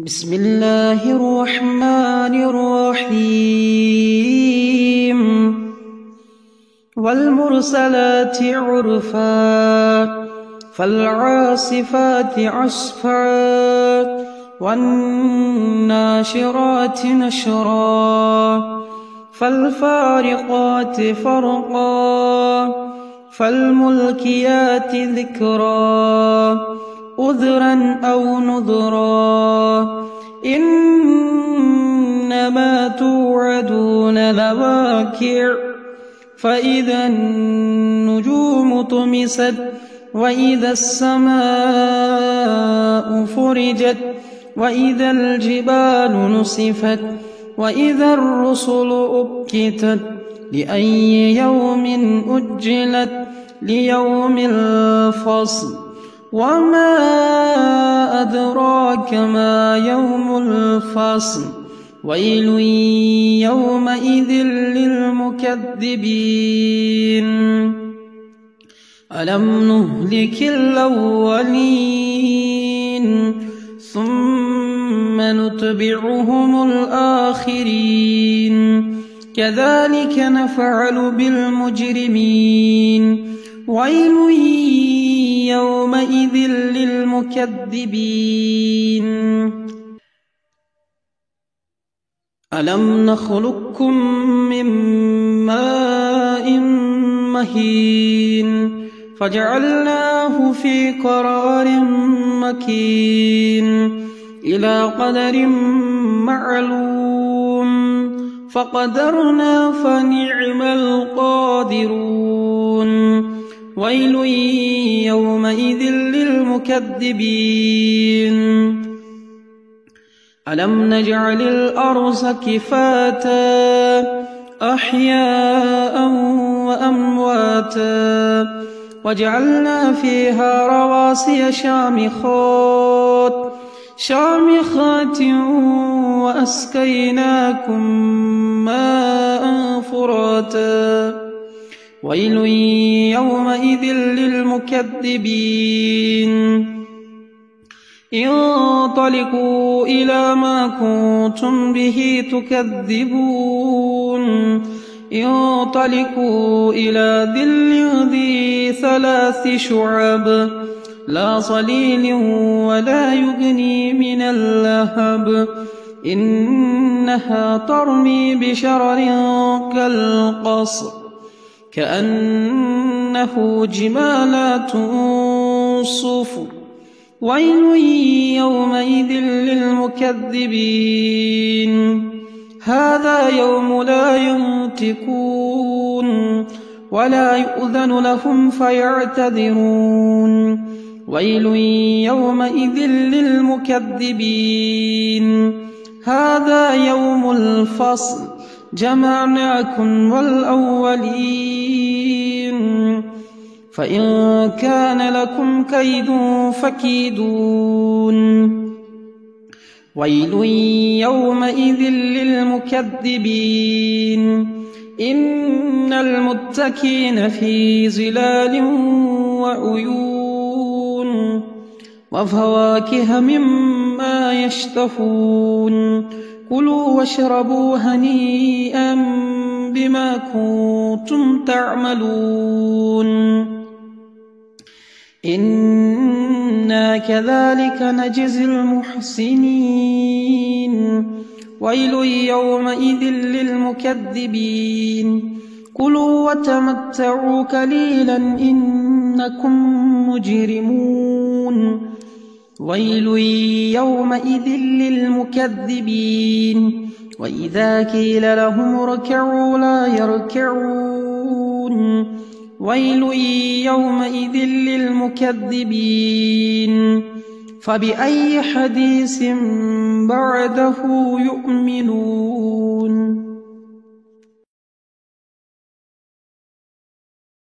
بسم الله الرحمن الرحيم والمرسلات عرفا فالعاصفات عصفا والناشرات نشرا فالفارقات فرقا فالملكيات ذكرا عذرا أو نذرا إنما توعدون لواقع فإذا النجوم طمست وإذا السماء فرجت وإذا الجبال نسفت وإذا الرسل أقتت لأي يوم أجلت ليوم الفصل وما أدراك ما يوم الفصل ويل يومئذ للمكذبين ألم نهلك الأولين ثم نتبعهم الآخرين كذلك نفعل بالمجرمين ويل يومئذ للمكذبين ألم نخلقكم من ماء مهين فجعلناه في قرار مكين إلى قدر معلوم فقدرنا فنعم القادرون ويل يومئذ للمكذبين ألم نجعل الأرض كفاتا أحياء وأمواتا وجعلنا فيها رواسي شامخات وأسقيناكم ماء فراتا ويل يومئذ للمكذبين انطلقوا إلى ما كنتم به تكذبون انطلقوا إلى ظل ذي 3 شعب لا صليل ولا يغني من اللهب إنها ترمي بشرر كالقصر كأنه جمالات صفر ويل يومئذ للمكذبين هذا يوم لا ينطقون ولا يؤذن لهم فيعتذرون ويل يومئذ للمكذبين هذا يوم الفصل جمعناكم والأولين فإن كان لكم كيد فكيدون ويل يومئذ للمكذبين إن المتقين في ظلال وعيون وفواكه مما يشتهون كلوا واشربوا هنيئا بما كنتم تعملون إنا كذلك نجزي المحسنين ويل يومئذ للمكذبين كلوا وتمتعوا قليلا إنكم مجرمون ويل يومئذ للمكذبين وإذا قيل لهم اركعوا لا يركعون ويل يومئذ للمكذبين فبأي حديث بعده يؤمنون